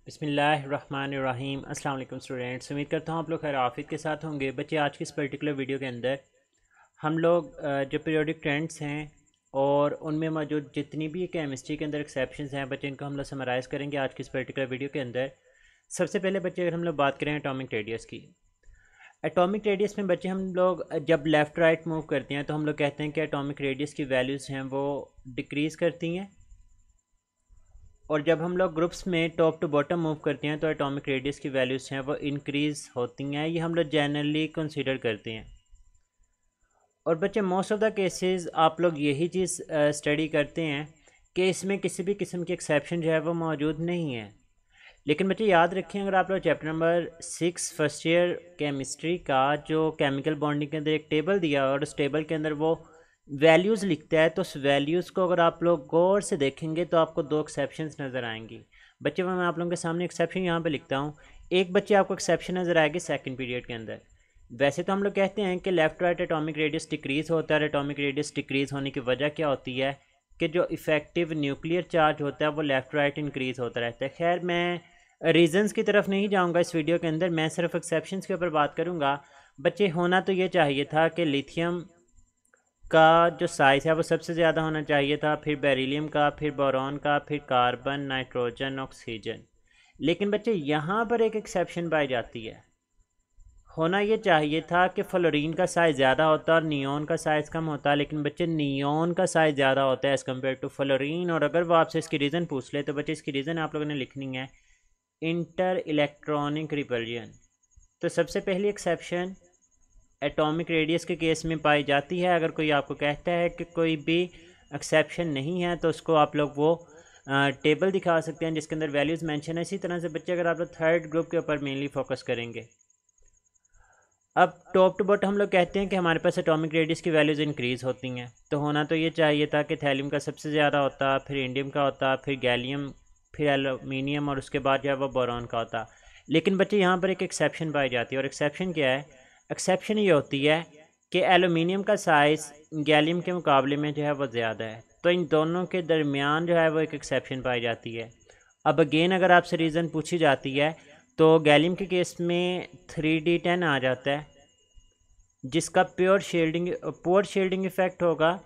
बिस्मिल्लाहिर्रहमानिर्रहीम। अस्सलाम वालेकुम स्टूडेंट्स, उम्मीद करता हूँ आप लोग खैर आफियत के साथ होंगे। बच्चे, आज की इस पर्टिकुलर वीडियो के अंदर हम लोग जो पीरियोडिक ट्रेंड्स हैं और उनमें मौजूद जितनी भी केमिस्ट्री के अंदर एक्सेप्शंस हैं बच्चे, इनको हम लोग समराइज़ करेंगे आज की इस पर्टिकुलर वीडियो के अंदर। सबसे पहले बच्चे, अगर हम लोग बात करें एटॉमिक रेडियस की, एटॉमिक रेडियस में बच्चे हम लोग जब लेफ़्ट राइट मूव करते हैं तो हम लोग कहते हैं कि एटॉमिक रेडियस की वैल्यूज़ हैं वो डिक्रीज़ करती हैं, और जब हम लोग ग्रुप्स में टॉप टू बॉटम मूव करते हैं तो एटॉमिक रेडियस की वैल्यूज़ हैं वो इंक्रीज़ होती हैं। ये हम लोग जनरली कंसीडर करते हैं। और बच्चे, मोस्ट ऑफ़ द केसेस आप लोग यही चीज़ स्टडी करते हैं कि इसमें किसी भी किस्म की एक्सेप्शन जो है वो मौजूद नहीं है। लेकिन बच्चे याद रखें, अगर आप लोग chapter number 6 first year chemistry का जो केमिकल बॉन्डिंग के अंदर एक टेबल दिया और उस टेबल के अंदर वो वैल्यूज़ लिखता है, तो उस वैल्यूज़ को अगर आप लोग गौर से देखेंगे तो आपको दो एक्सेप्शंस नज़र आएंगी। बच्चे, मैं आप लोगों के सामने एक्सेप्शन यहाँ पे लिखता हूँ। एक बच्चे आपको एक्सेप्शन नज़र आएगी सेकंड पीरियड के अंदर। वैसे तो हम लोग कहते हैं कि left right atomic radius decrease होता है। एटॉमिक रेडियस डिक्रीज़ होने की वजह क्या होती है कि जो इफ़ेक्टिव न्यूक्लियर चार्ज होता है वो लेफ़्ट राइट इंक्रीज़ होता रहता है। खैर, मैं रीज़न्स की तरफ नहीं जाऊंगा इस वीडियो के अंदर, मैं सिर्फ एक्सेप्शंस के ऊपर बात करूंगा। बच्चे, होना तो ये चाहिए था कि लिथियम का जो साइज़ है वो सबसे ज़्यादा होना चाहिए था, फिर बेरिलियम का, फिर बोरॉन का, फिर कार्बन, नाइट्रोजन, ऑक्सीजन। लेकिन बच्चे, यहाँ पर एक एक्सेप्शन पाई जाती है। होना ये चाहिए था कि फ्लोरीन का साइज़ ज़्यादा होता और नियोन का साइज़ कम होता, लेकिन बच्चे नियोन का साइज़ ज़्यादा होता है एज़ कम्पेयर टू फ्लोरीन। और अगर वो आपसे इसकी रीज़न पूछ ले तो बच्चे, इसकी रीज़न आप लोगों ने लिखनी है इंटर इलेक्ट्रॉनिक रिपल्जन। तो सबसे पहली एक्सेप्शन एटॉमिक रेडियस के केस में पाई जाती है। अगर कोई आपको कहता है कि कोई भी एक्सेप्शन नहीं है तो उसको आप लोग वो टेबल दिखा सकते हैं जिसके अंदर वैल्यूज़ मेंशन है। इसी तरह से बच्चे, अगर आप लोग थर्ड ग्रुप के ऊपर मेनली फोकस करेंगे, अब टॉप टू बॉटम हम लोग कहते हैं कि हमारे पास एटॉमिक रेडियस की वैल्यूज़ इंक्रीज़ होती हैं। तो होना तो ये चाहिए था कि थैलियम का सबसे ज़्यादा होता, फिर इंडियम का होता, फिर गैलियम, फिर एलुमिनियम, और उसके बाद जो है वो बोरॉन का होता। लेकिन बच्चे, यहाँ पर एक एक्सेप्शन पाई जाती है। और एक्सेप्शन क्या है? एक्सेप्शन ये होती है कि एलुमिनियम का साइज़ गैलियम के मुकाबले में जो है वो ज़्यादा है, तो इन दोनों के दरमियान जो है वो एक एक्सेप्शन पाई जाती है। अब अगेन अगर आपसे रीज़न पूछी जाती है तो गैलियम के केस में 3d10 आ जाता है, जिसका पोर शील्डिंग इफ़ेक्ट होगा।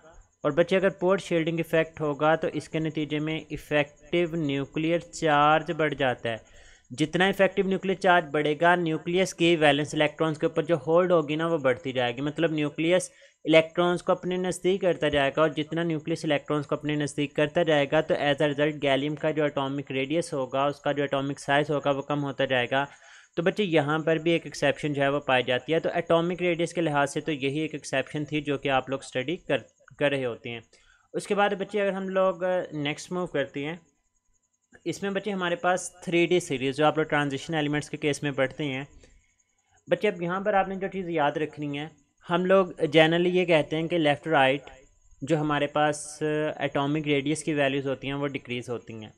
और बच्चे, अगर पोर शील्डिंग इफ़ेक्ट होगा तो इसके नतीजे में इफ़ेक्टिव न्यूक्लियर चार्ज बढ़ जाता है। जितना इफेक्टिव न्यूक्लियर चार्ज बढ़ेगा, न्यूक्लियस की वैलेंस इलेक्ट्रॉन्स के ऊपर जो होल्ड होगी ना वो बढ़ती जाएगी। मतलब न्यूक्लियस इलेक्ट्रॉन्स को अपने नज़दीक करता जाएगा, और जितना न्यूक्लियस इलेक्ट्रॉन्स को अपने नज़दीक करता जाएगा तो एज अ रिज़ल्ट गैलियम का जो एटॉमिक रेडियस होगा, उसका जो एटॉमिक साइज़ होगा वो कम होता जाएगा। तो बच्चे, यहाँ पर भी एक एक्सेप्शन जो है वो पाई जाती है। तो एटॉमिक रेडियस के लिहाज से तो यही एक एक्सेप्शन थी जो कि आप लोग स्टडी कर रहे होते हैं। उसके बाद बच्चे, अगर हम लोग नेक्स्ट मूव करते हैं, इसमें बच्चे हमारे पास 3D सीरीज़ जो आप लोग ट्रांजिशन एलिमेंट्स के केस में पढ़ते हैं। बच्चे, अब यहाँ पर आपने जो चीज़ याद रखनी है, हम लोग जनरली ये कहते हैं कि लेफ़्ट राइट जो हमारे पास एटॉमिक रेडियस की वैल्यूज़ होती हैं वो डिक्रीज़ होती हैं।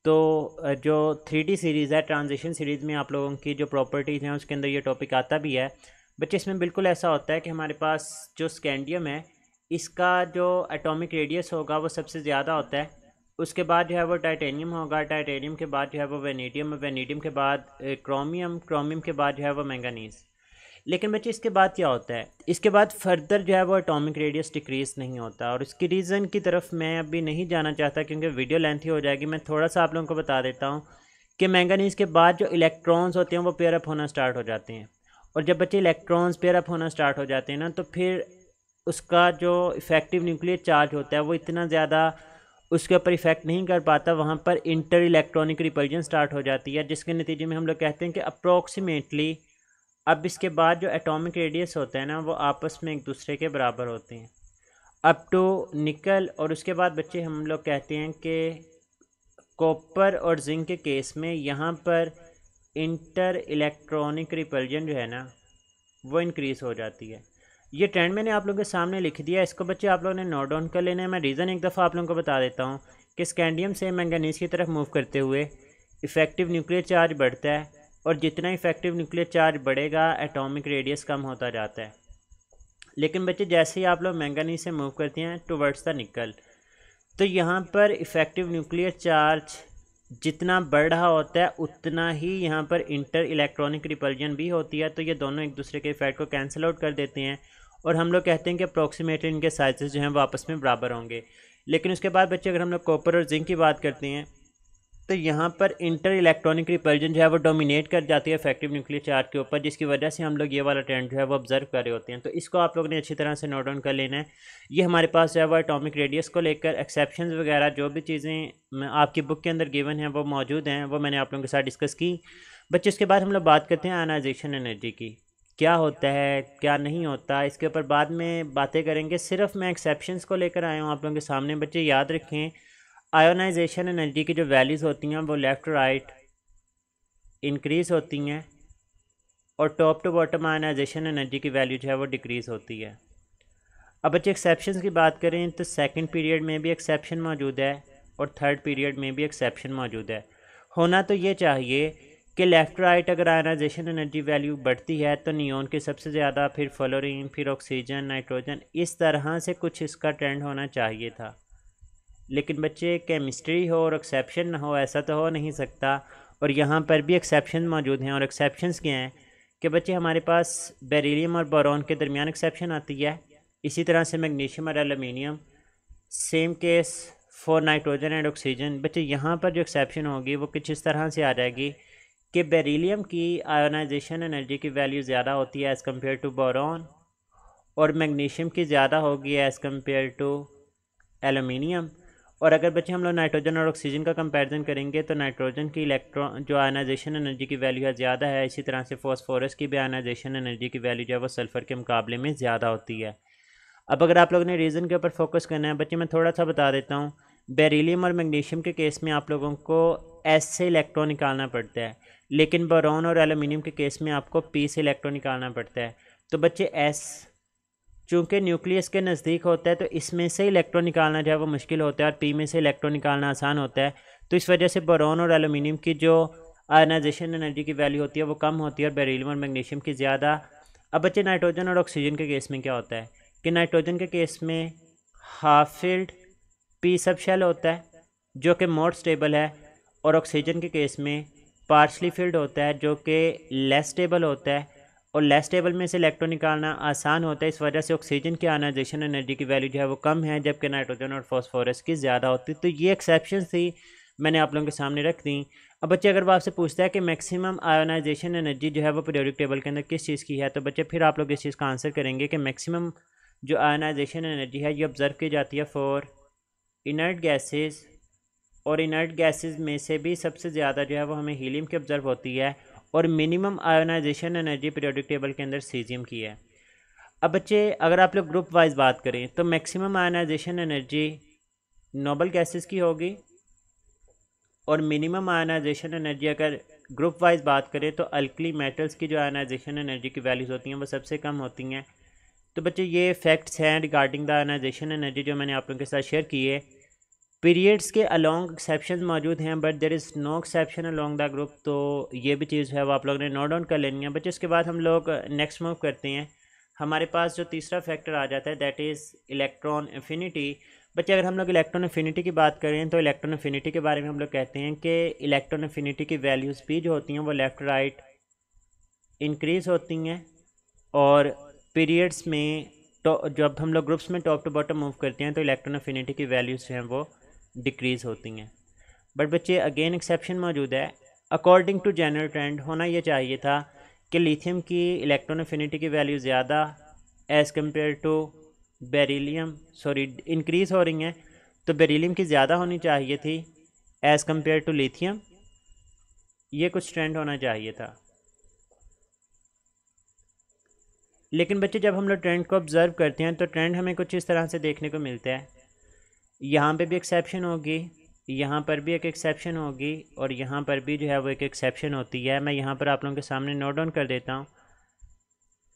तो जो 3D सीरीज़ है, ट्रांजिशन सीरीज़ में आप लोगों की जो प्रॉपर्टीज़ हैं उसके अंदर ये टॉपिक आता भी है। बच्चे, इसमें बिल्कुल ऐसा होता है कि हमारे पास जो स्कैंडियम है, इसका जो एटॉमिक रेडियस होगा वो सबसे ज़्यादा होता है। उसके बाद जो है वो टाइटेनियम होगा, टाइटेनियम के बाद जो है वो वेनेडियम, वेनेडियम के बाद क्रोमियम, क्रोमियम के बाद जो है वो मैंगनीज़। लेकिन बच्चे, इसके बाद क्या होता है? इसके बाद फर्दर जो है वो एटॉमिक रेडियस डिक्रीज़ नहीं होता, और इसकी रीज़न की तरफ मैं अभी नहीं जाना चाहता क्योंकि वीडियो लेंथी हो जाएगी। मैं थोड़ा सा आप लोगों को बता देता हूँ कि मैंगनीज़ के बाद जो इलेक्ट्रॉन्स होते हैं वो पेयर अप होना स्टार्ट हो जाते हैं। और जब बच्चे इलेक्ट्रॉन्स पेयर अप होना स्टार्ट हो जाते हैं ना, तो फिर उसका जो इफ़ेक्टिव न्यूक्लियर चार्ज होता है वो इतना ज़्यादा उसके ऊपर इफेक्ट नहीं कर पाता। वहाँ पर इंटर इलेक्ट्रॉनिक रिपल्जन स्टार्ट हो जाती है, जिसके नतीजे में हम लोग कहते हैं कि अप्रोक्सीमेटली अब इसके बाद जो एटॉमिक रेडियस होता है ना वो आपस में एक दूसरे के बराबर होते हैं अप टू निकल। और उसके बाद बच्चे, हम लोग कहते हैं कि कॉपर और जिंक के केस में यहाँ पर इंटर इलेक्ट्रॉनिक रिपल्जन जो है ना वो इंक्रीज़ हो जाती है। ये ट्रेंड मैंने आप लोगों के सामने लिख दिया, इसको बच्चे आप लोगों ने नोट डाउन कर लेना है। मैं रीज़न एक दफ़ा आप लोगों को बता देता हूँ कि स्कैंडियम से मैंगनीज़ की तरफ मूव करते हुए इफ़ेक्टिव न्यूक्लियर चार्ज बढ़ता है, और जितना इफेक्टिव न्यूक्लियर चार्ज बढ़ेगा एटॉमिक रेडियस कम होता जाता है। लेकिन बच्चे, जैसे ही आप लोग मैंगनीज से मूव करते हैं टुवर्ड्स द निकल, तो यहाँ पर इफ़ेक्टिव न्यूक्लियर चार्ज जितना बढ़ रहा होता है उतना ही यहाँ पर इंटर इलेक्ट्रॉनिक रिपल्जन भी होती है, तो ये दोनों एक दूसरे के इफेक्ट को कैंसिल आउट कर देते हैं और हम लोग कहते हैं कि अप्रोक्सीमेटली इनके साइजेस जो हैं वो आपस में बराबर होंगे। लेकिन उसके बाद बच्चे अगर हम लोग कॉपर और जिंक की बात करते हैं तो यहाँ पर इंटर इलेक्ट्रॉनिक रिपल्जन जो है वो डोमिनेट कर जाती है इफेक्टिव न्यूक्लियर चार्ज के ऊपर, जिसकी वजह से हम लोग ये वाला ट्रेंड जो है वो ऑब्जर्व कर रहे होते हैं। तो इसको आप लोगों ने अच्छी तरह से नोट डाउन कर लेना है। ये हमारे पास जो है वो एटॉमिक रेडियस को लेकर एक्सेप्शंस वगैरह जो भी चीज़ें आपकी बुक के अंदर गिवन हैं वो मौजूद हैं, वो मैंने आप लोगों के साथ डिस्कस की। बच्चे इसके बाद हम लोग बात करते हैं आयनाइजेशन एनर्जी की, क्या होता है क्या नहीं होता, इसके ऊपर बाद में बातें करेंगे। सिर्फ मैं एक्सेप्शंस को लेकर आया हूँ आप लोगों के सामने। बच्चे याद रखें आयोनाइजेशन एनर्जी की जो वैल्यूज़ होती हैं वो लेफ़्ट राइट इंक्रीज़ होती हैं और top to bottom ionisation energy की वैल्यू जो है वो डिक्रीज़ होती है। अब बच्चे एक्सेप्शंस की बात करें तो सेकंड पीरियड में भी एक्सेप्शन मौजूद है और थर्ड पीरियड में भी एक्सेप्शन मौजूद है। होना तो ये चाहिए कि लेफ़्ट राइट अगर आयोनाइजेशन एनर्जी वैल्यू बढ़ती है तो नियोन की सबसे ज़्यादा, फिर फ्लोरीन, फिर ऑक्सीजन, नाइट्रोजन, इस तरह से कुछ इसका ट्रेंड होना चाहिए था। लेकिन बच्चे केमिस्ट्री हो और एक्सेप्शन ना हो, ऐसा तो हो नहीं सकता। और यहाँ पर भी एक्सेप्शन मौजूद हैं। और एक्सेप्शंस क्या हैं कि बच्चे हमारे पास बेरिलियम और बोरॉन के दरमियान एक्सेप्शन आती है, इसी तरह से मैग्नीशियम और aluminium, same case for nitrogen and oxygen. बच्चे यहाँ पर जो एक्सेप्शन होगी वो कुछ इस तरह से आ जाएगी कि बेरिलियम की आयोनाइजेशन एनर्जी की वैल्यू ज़्यादा होती है एज़ कम्पेयर टू बोरॉन, और मैग्नीशियम की ज़्यादा होगी एज़ कम्पेयर टू एलुमिनियम। और अगर बच्चे हम लोग नाइट्रोजन और ऑक्सीजन का कंपैरिजन करेंगे तो नाइट्रोजन की इलेक्ट्रॉन जो आयनाइजेशन एनर्जी की वैल्यू है ज़्यादा है, इसी तरह से फॉस्फोरस की भी आयनाइजेशन एनर्जी की वैल्यू जो है वो सल्फ़र के मुकाबले में ज़्यादा होती है। अब अगर आप लोगों ने रीज़न के ऊपर फोकस करना है बच्चे, मैं थोड़ा सा बता देता हूँ। बेरिलियम और मैग्नीशियम के केस में आप लोगों को एस से इलेक्ट्रॉन निकालना पड़ता है, लेकिन बोरॉन और एलुमिनियम के केस में आपको पी से इलेक्ट्रॉन निकालना पड़ता है। तो बच्चे एस चूँकि न्यूक्लियस के नज़दीक होता है तो इसमें से इलेक्ट्रॉन निकालना जो है वो मुश्किल होता है और पी में से इलेक्ट्रॉन निकालना आसान होता है। तो इस वजह से बोरॉन और एलुमिनियम की जो आयनाइजेशन एनर्जी की वैल्यू होती है वो कम होती है और बेरिलियम और मैग्नीशियम की ज़्यादा। अब बच्चे नाइट्रोजन और ऑक्सीजन के केस में क्या होता है कि नाइट्रोजन के केस में half filled p subshell होता है जो कि मोर स्टेबल है, और ऑक्सीजन के केस में पार्शली फील्ड होता है जो कि लेस स्टेबल होता है, और लेस स्टेबल में से इलेक्ट्रॉन निकालना आसान होता है। इस वजह से ऑक्सीजन की आयनाइजेशन एनर्जी की वैल्यू जो है वो कम है, जबकि नाइट्रोजन और फॉस्फोरस की ज़्यादा होती है। तो ये एक्सेप्शन थी, मैंने आप लोगों के सामने रख दी। अब बच्चे अगर वो आपसे पूछता है कि मैक्सिमम आयोनाइजेशन एनर्जी जो है वो पीरियोडिक टेबल के अंदर किस चीज़ की है, तो बच्चे फिर आप लोग इस चीज़ का आंसर करेंगे कि मैक्सिमम जो आयोनाइजेशन एनर्जी है ये ऑब्जर्व की जाती है फॉर इनर्ट गैसेज, और इनर्ट गैसेज में से भी सबसे ज़्यादा जो है वो हमें हीलियम की ऑब्जर्व होती है, और minimum ionisation energy periodic table के अंदर सीजियम की है। अब बच्चे अगर आप लोग ग्रुप वाइज बात करें तो maximum ionisation energy noble gases की होगी, और मिनिमम आयोनाइजेशन एनर्जी अगर ग्रुप वाइज बात करें तो अल्कली मेटल्स की जो आयोनाइजेशन एनर्जी की वैल्यूज़ होती हैं वो सबसे कम होती हैं। तो बच्चे ये फैक्ट्स हैं रिगार्डिंग द आयोनाइजेशन एनर्जी जो मैंने आप लोगों के साथ शेयर किए। पीरियड्स के अलॉन्ग एक्सेप्शन मौजूद हैं but there is no exception along the group, तो ये भी चीज़ है वो आप लोगों ने नोट डाउन कर लेनी है। बच्चे इसके बाद हम लोग नेक्स्ट मूव करते हैं। हमारे पास जो तीसरा फैक्टर आ जाता है दैट इज़ इलेक्ट्रॉन एफिनिटी। बच्चे अगर हम लोग इलेक्ट्रॉन एफिनिटी की बात करें तो इलेक्ट्रॉन एफिनिटी के बारे में हम लोग कहते हैं कि इलेक्ट्रॉन एफिनिटी की वैल्यूज़ भी जो होती हैं वो लेफ़्ट राइट इंक्रीज़ होती हैं, और पीरियड्स में तो जब हम लोग ग्रुप्स में टॉप टू बॉटम मूव करते हैं तो इलेक्ट्रॉन एफिनिटी की वैल्यूज़ जो हैं वो डिक्रीज़ होती हैं। बट बच्चे अगेन एक्सेप्शन मौजूद है। अकॉर्डिंग टू जनरल ट्रेंड होना ये चाहिए था कि लिथियम की इलेक्ट्रॉन एफिनिटी की वैल्यू ज़्यादा as compared to beryllium increase हो रही हैं, तो बेरिलियम की ज़्यादा होनी चाहिए थी एज़ कम्पेयर टू लिथियम। ये कुछ ट्रेंड होना चाहिए था। लेकिन बच्चे जब हम लोग ट्रेंड को ऑब्ज़र्व करते हैं तो ट्रेंड हमें कुछ इस तरह से देखने को मिलता है। यहाँ पे भी एक्सेप्शन होगी, यहाँ पर भी एक एक्सेप्शन होगी, और यहाँ पर भी जो है वो एक एक्सेप्शन होती है। मैं यहाँ पर आप लोगों के सामने नोट डाउन कर देता हूँ।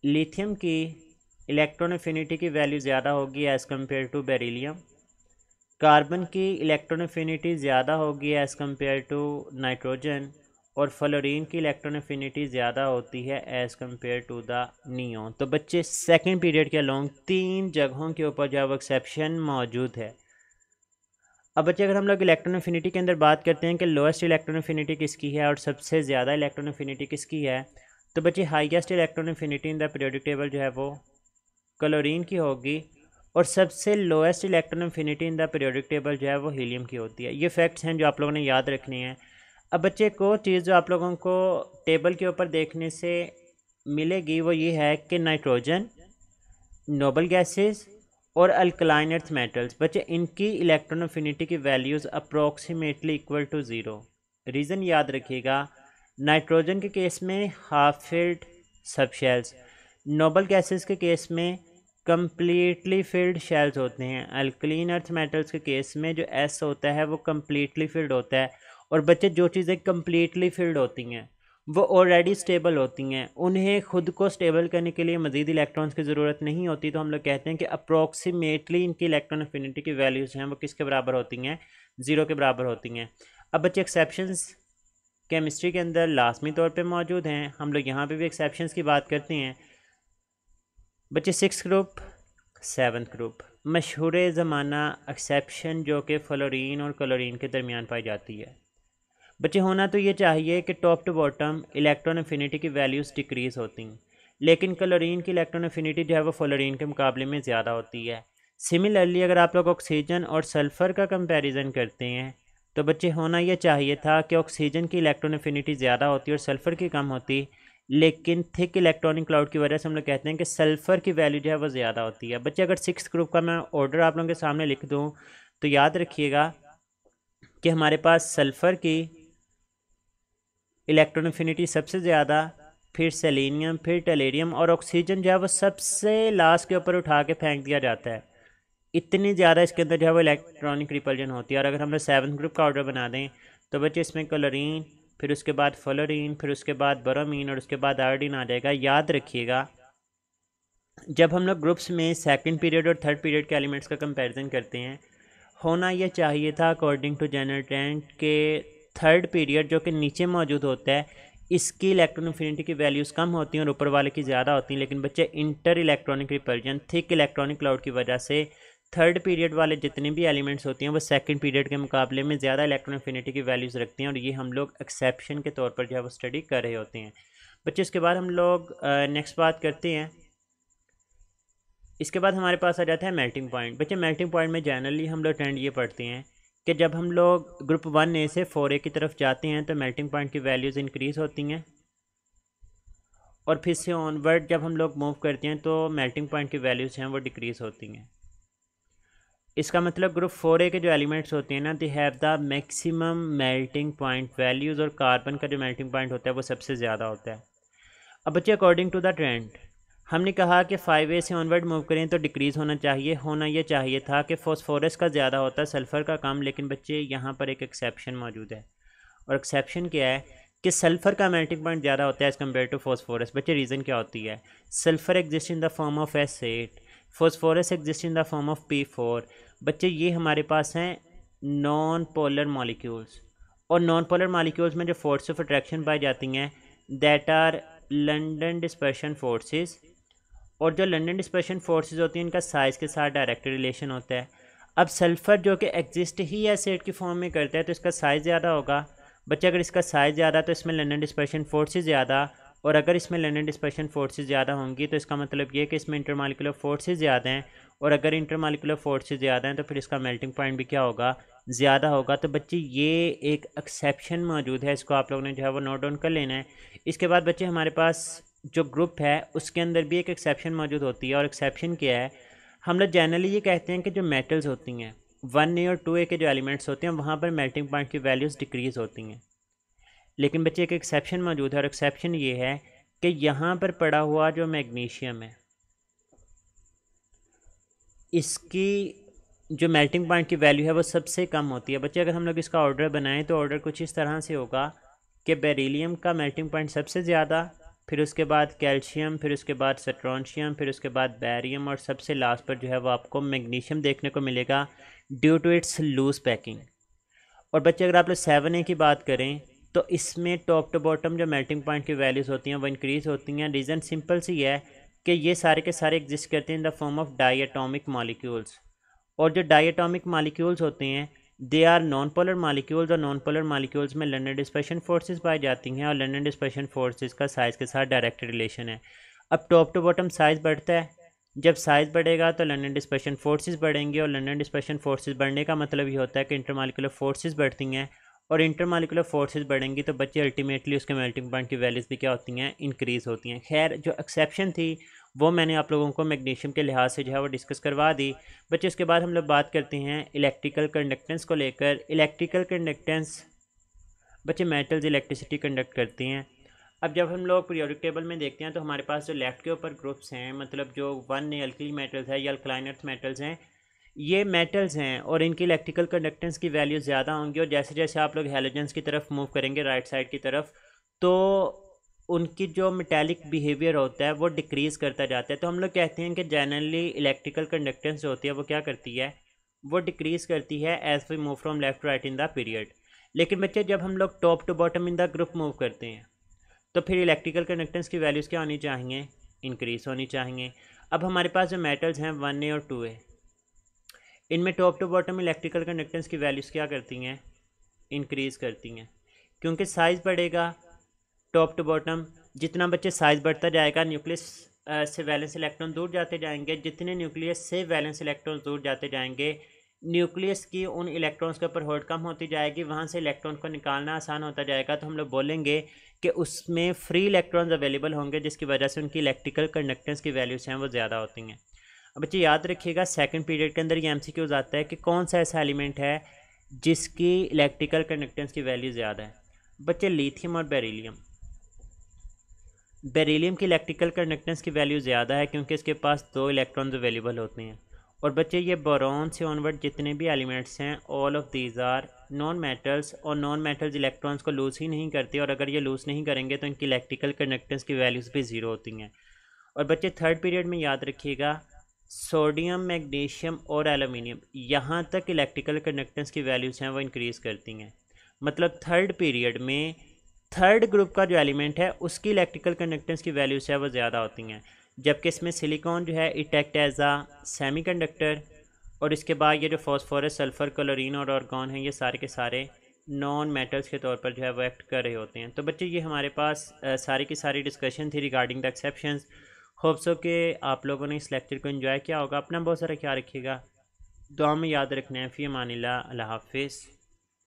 लिथियम की इलेक्ट्रॉन एफिनिटी की वैल्यू ज़्यादा होगी as compared to beryllium. Carbon की इलेक्ट्रॉन एफिनिटी ज़्यादा होगी एज़ कम्पेयर टू नाइट्रोजन, और फ्लोरीन की इलेक्ट्रॉन एफिनिटी ज़्यादा होती है as compared to the neon. तो बच्चे सेकेंड पीरियड के अलॉन्ग 3 जगहों के ऊपर जो है वो एक्सेप्शन मौजूद है। अब बच्चे अगर हम लोग इलेक्ट्रॉन एफिनिटी के अंदर बात करते हैं कि लोएस्ट इलेक्ट्रॉन एफिनिटी किसकी है और सबसे ज़्यादा इलेक्ट्रॉन एफिनिटी किसकी है, तो बच्चे highest electron affinity in the periodic table जो है वो क्लोरीन की होगी और सबसे lowest electron affinity in the periodic table जो है वो हीलियम की होती है। ये फैक्ट्स हैं जो आप लोगों ने याद रखने हैं। अब बच्चे को चीज़ जो आप लोगों को टेबल के ऊपर देखने से मिलेगी वो ये है कि नाइट्रोजन, नोबल गैसेस और अल्कलाइन अर्थ मेटल्स, बच्चे इनकी इलेक्ट्रॉन एफिनिटी की values approximately equal to zero. Reason याद रखिएगा, नाइट्रोजन के केस में half filled subshells, noble gases के केस में कम्प्लीटली फिल्ड शेल्स होते हैं, अल्कलीन अर्थ मेटल्स के केस में जो एस होता है वो कम्प्लीटली फिल्ड होता है। और बच्चे जो चीज़ें कम्प्लीटली फिल्ड होती हैं वो ऑलरेडी स्टेबल होती हैं, उन्हें खुद को स्टेबल करने के लिए मज़ीद इलेक्ट्रॉन्स की ज़रूरत नहीं होती, तो हम लोग कहते हैं कि अप्रॉक्सीमेटली इनकी इलेक्ट्रॉन एफिनिटी की वैल्यूज़ हैं वो किसके बराबर होती हैं, ज़ीरो के बराबर होती हैं। अब बच्चे एक्सेप्शंस केमिस्ट्री के अंदर लाजमी तौर पे मौजूद हैं, हम लोग यहाँ पे भी एक्सेप्शंस की बात करते हैं। बच्चे 6th ग्रुप 7th ग्रुप, मशहूर ज़माना एक्सेप्शन जो कि फ्लोरीन और क्लोरीन के दरमियान पाई जाती है। बच्चे होना तो ये चाहिए कि top to bottom electron affinity की वैल्यूज़ डिक्रीज़ होती हैं, लेकिन क्लोरीन की इलेक्ट्रॉन एफिनिटी जो है वो फ्लोरीन के मुकाबले में ज़्यादा होती है। सिमिलरली अगर आप लोग ऑक्सीजन और सल्फ़र का कंपैरिजन करते हैं तो बच्चे होना ये चाहिए था कि ऑक्सीजन की इलेक्ट्रॉन एफिनिटी ज़्यादा होती और सल्फ़र की कम होती, लेकिन थिक इलेक्ट्रॉनिक क्लाउड की वजह से हम लोग कहते हैं कि सल्फ़र की वैल्यू जो है वो ज़्यादा होती है। बच्चे अगर 6th ग्रुप का मैं ऑर्डर आप लोगों के सामने लिख दूँ तो याद रखिएगा कि हमारे पास सल्फ़र की इलेक्ट्रॉन एफिनिटी सबसे ज़्यादा, फिर सेलेनियम, फिर टेलेरियम और ऑक्सीजन जो है वो सबसे लास्ट के ऊपर उठा के फेंक दिया जाता है। इतनी ज़्यादा इसके अंदर जो है वो इलेक्ट्रॉनिक रिपल्जन होती है। और अगर हम लोग 7th ग्रुप का ऑर्डर बना दें तो बच्चे इसमें क्लोरीन, फिर उसके बाद फ्लोरीन, फिर उसके बाद ब्रोमीन और उसके बाद आयोडीन आ जाएगा। याद रखिएगा जब हम लोग ग्रुप्स में 2nd पीरियड और 3rd पीरियड के एलिमेंट्स का कंपैरिजन करते हैं, होना यह चाहिए था अकॉर्डिंग टू जनरल ट्रेंड के 3rd पीरियड जो कि नीचे मौजूद होता है इसकी इलेक्ट्रॉन एफिनिटी की वैल्यूज़ कम होती हैं और ऊपर वाले की ज़्यादा होती हैं, लेकिन बच्चे inter electronic repulsion, thick electronic cloud की वजह से 3rd पीरियड वाले जितने भी एलिमेंट्स होती हैं वो 2nd पीरियड के मुकाबले में ज़्यादा इलेक्ट्रॉन एफिनिटी की वैल्यूज़ रखती हैं और ये हम लोग एक्सेप्शन के तौर पर जो है वो स्टडी कर रहे होते हैं। बच्चे इसके बाद हम लोग नेक्स्ट बात करते हैं। इसके बाद हमारे पास आ जाता है मेल्टिंग पॉइंट। बच्चे मेल्टिंग पॉइंट में जनरली हम लोग ट्रेंड ये पढ़ते हैं कि जब हम लोग ग्रुप 1A से 4A की तरफ जाते हैं तो मेल्टिंग पॉइंट की वैल्यूज़ इंक्रीज़ होती हैं और फिर से ऑनवर्ड जब हम लोग मूव करते हैं तो मेल्टिंग पॉइंट की वैल्यूज़ हैं वो डिक्रीज़ होती हैं। इसका मतलब ग्रुप 4A के जो एलिमेंट्स होते हैं ना, they have the maximum melting point values और कार्बन का जो मेल्टिंग पॉइंट होता है वो सबसे ज़्यादा होता है। अब बच्चे अकॉर्डिंग टू द ट्रेंड हमने कहा कि 5A से ऑनवर्ड मूव करें तो डिक्रीज़ होना चाहिए, होना ये चाहिए था कि फॉस्फोरस का ज़्यादा होता है, सल्फ़र का कम, लेकिन बच्चे यहाँ पर एक एक्सेप्शन मौजूद है। और एक्सेप्शन क्या है कि सल्फ़र का मेल्टिंग पॉइंट ज़्यादा होता है एज़ कम्पेयर टू फॉस्फोरस। बच्चे रीज़न क्या होती है, sulphur exist in the form of S8, phosphorus exist in the form of P4। बच्चे ये हमारे पास हैं नॉन पोलर मॉलिक्यूल्स, और नॉन पोलर मॉलिक्यूल्स में जो फोर्स ऑफ अट्रैक्शन पाई जाती हैं that are London dispersion forces, और जो लंडन डिस्पर्शन फोर्सेस होती हैं इनका साइज़ के साथ डायरेक्ट रिलेशन होता है। अब सल्फ़र जो कि एग्जिस्ट ही एसिड की फॉर्म में करता है तो इसका साइज़ ज़्यादा होगा। बच्चे अगर इसका साइज़ ज़्यादा तो इसमें लंडन डिस्पर्शन फोर्सेस ज़्यादा, और अगर इसमें लंडन डिस्पर्शन फोर्सेस ज़्यादा होंगी तो इसका मतलब ये कि इसमें इंटरमॉलिक्यूलर फोर्सेस ज़्यादा हैं, और अगर इंटरमॉलिक्यूलर फोर्सेस ज़्यादा हैं तो फिर इसका मेल्टिंग पॉइंट भी क्या होगा, ज़्यादा होगा। तो बच्चे ये एक एक्सेप्शन मौजूद है, इसको आप लोगों ने जो है वो नोट डाउन कर लेना है। इसके बाद बच्चे हमारे पास जो ग्रुप है उसके अंदर भी एक एक्सेप्शन मौजूद होती है, और एक्सेप्शन क्या है, हम लोग जनरली ये कहते हैं कि जो मेटल्स होती हैं 1A और 2A के जो एलिमेंट्स होते हैं वहाँ पर मेल्टिंग पॉइंट की वैल्यूज़ डिक्रीज़ होती हैं, लेकिन बच्चे एक एक्सेप्शन मौजूद है, और एक्सेप्शन ये है कि यहाँ पर पड़ा हुआ जो मैग्नीशियम है इसकी जो मेल्टिंग पॉइंट की वैल्यू है वो सबसे कम होती है। बच्चे अगर हम लोग इसका ऑर्डर बनाएं तो ऑर्डर कुछ इस तरह से होगा कि बेरिलियम का मेल्टिंग पॉइंट सबसे ज़्यादा, फिर उसके बाद कैल्शियम, फिर उसके बाद स्ट्रोंशियम, फिर उसके बाद बैरियम, और सबसे लास्ट पर जो है वो आपको मैग्नीशियम देखने को मिलेगा due to its loose packing. और बच्चे अगर आप लोग 7A की बात करें तो इसमें टॉप टू बॉटम जो मेल्टिंग पॉइंट की वैल्यूज़ होती हैं वो इंक्रीज़ होती हैं। रीज़न सिंपल सी है कि ये सारे के सारे एग्जिस्ट करते हैं in the form of diatomic molecules, और जो डाई एटॉमिक मॉलिक्यूल्स होते हैं they are non polar molecules, और नॉन पोलर मालिक्यूल्स में लंडन डिस्पर्शन फोर्सेस पाई जाती हैं, और लंडन डिस्पर्शन फोर्सेस का साइज़ के साथ डायरेक्ट रिलेशन है। अब टॉप टू बॉटम साइज़ बढ़ता है, जब साइज़ बढ़ेगा तो लंडन डिस्पर्शन फोर्सेस बढ़ेंगे, और लंडन डिस्पर्शन फोर्सेस बढ़ने का मतलब ये होता है कि इंटरमालिकुलर फोर्सेस बढ़ती हैं, और इंटरमालिकुलर फोर्सेस बढ़ेंगी तो बच्चे अल्टीमेटली उसके मेल्टिंग पॉइंट की वैल्यूज़ भी क्या होती हैं, इंक्रीज़ होती हैं। खैर जो एक्सेप्शन थी वो मैंने आप लोगों को मैग्नीशियम के लिहाज से जो है वो डिस्कस करवा दी। बच्चे उसके बाद हम लोग बात करते हैं इलेक्ट्रिकल कंडक्टेंस को लेकर। इलेक्ट्रिकल कंडक्टेंस बच्चे मेटल्स इलेक्ट्रिसिटी कंडक्ट करती हैं। अब जब हम लोग पीरियोडिक टेबल में देखते हैं तो हमारे पास जो लेफ़्ट के ऊपर ग्रुप्स हैं, मतलब जो वन अल्कली मेटल्स है या अल्कलाइन अर्थ मेटल्स हैं, ये मेटल्स हैं और इनकी इलेक्ट्रिकल कंडक्टेंस की वैल्यू ज़्यादा होंगी, और जैसे जैसे आप लोग हैलोजेंस की तरफ मूव करेंगे राइट साइड की तरफ, तो उनकी जो मेटालिक बिहेवियर होता है वो डिक्रीज़ करता जाता है। तो हम लोग कहते हैं कि जनरली इलेक्ट्रिकल कंडक्टेंस जो होती है वो क्या करती है, वो डिक्रीज़ करती है as we move from left to right in the period. लेकिन बच्चे जब हम लोग top to bottom in the group move करते हैं तो फिर इलेक्ट्रिकल कंडक्टेंस की वैल्यूज़ क्या होनी चाहिए, इंक्रीज़ होनी चाहिए। अब हमारे पास जो मेटल्स हैं 1A और 2A, इनमें top to bottom electrical conductance की वैल्यूज़ क्या करती हैं, इंक्रीज़ करती हैं, क्योंकि साइज़ बढ़ेगा टॉप टू बॉटम। जितना बच्चे साइज़ बढ़ता जाएगा न्यूक्लियस से वैलेंस इलेक्ट्रॉन दूर जाते जाएंगे, जितने न्यूक्लियस से वैलेंस इलेक्ट्रॉन दूर जाते जाएंगे न्यूक्लियस की उन इलेक्ट्रॉन्स के ऊपर होल्ड कम होती जाएगी, वहाँ से इलेक्ट्रॉन को निकालना आसान होता जाएगा। तो हम लोग बोलेंगे कि उसमें फ्री इलेक्ट्रॉन्स अवेलेबल होंगे, जिसकी वजह से उनकी इलेक्ट्रिकल कंडक्टेंस की वैल्यूज़ हैं वो ज़्यादा होती हैं। अब बच्चे याद रखिएगा सेकंड पीरियड के अंदर ये MCQs आता है कि कौन सा ऐसा एलिमेंट है जिसकी इलेक्ट्रिकल कंडक्टेंस की वैल्यू ज़्यादा है। बच्चे लिथियम और बेरिलियम। बेरिलियम की इलेक्ट्रिकल कंडक्टेंस की वैल्यू ज़्यादा है क्योंकि इसके पास 2 इलेक्ट्रॉन्स अवेलेबल होते हैं। और बच्चे ये बोरॉन से ऑनवर्ड जितने भी एलिमेंट्स हैं all of these are non metals, और नॉन मेटल्स इलेक्ट्रॉन्स को लूज़ ही नहीं करती, और अगर ये लूज़ नहीं करेंगे तो इनकी इलेक्ट्रिकल कंडक्टेंस की वैल्यूज़ भी ज़ीरो होती हैं। और बच्चे थर्ड पीरियड में याद रखिएगा सोडियम, मैग्नीशियम और एलुमिनियम, यहाँ तक इलेक्ट्रिकल कंडक्टेंस की वैल्यूज़ हैं वो इंक्रीज़ करती हैं। मतलब थर्ड पीरियड में थर्ड ग्रुप का जो एलिमेंट है उसकी इलेक्ट्रिकल कंडक्टेंस की वैल्यूज़ है वो ज़्यादा होती हैं, जबकि इसमें सिलिकॉन जो है it act as a semiconductor. और इसके बाद ये जो फॉस्फोरस, सल्फ़र, क्लोरीन और आर्गॉन हैं, ये सारे के सारे नॉन मेटल्स के तौर पर जो है वो एक्ट कर रहे होते हैं। तो बच्चे ये हमारे पास सारी की सारी डिस्कशन थी regarding the exceptions. Hope so कि आप लोगों ने इस लेक्चर को एंजॉय किया होगा। अपना बहुत सारा ख्याल रखिएगा, दुआ में याद रखना है। फ़ी अमानिल्लाह, अल्लाह हाफिज़।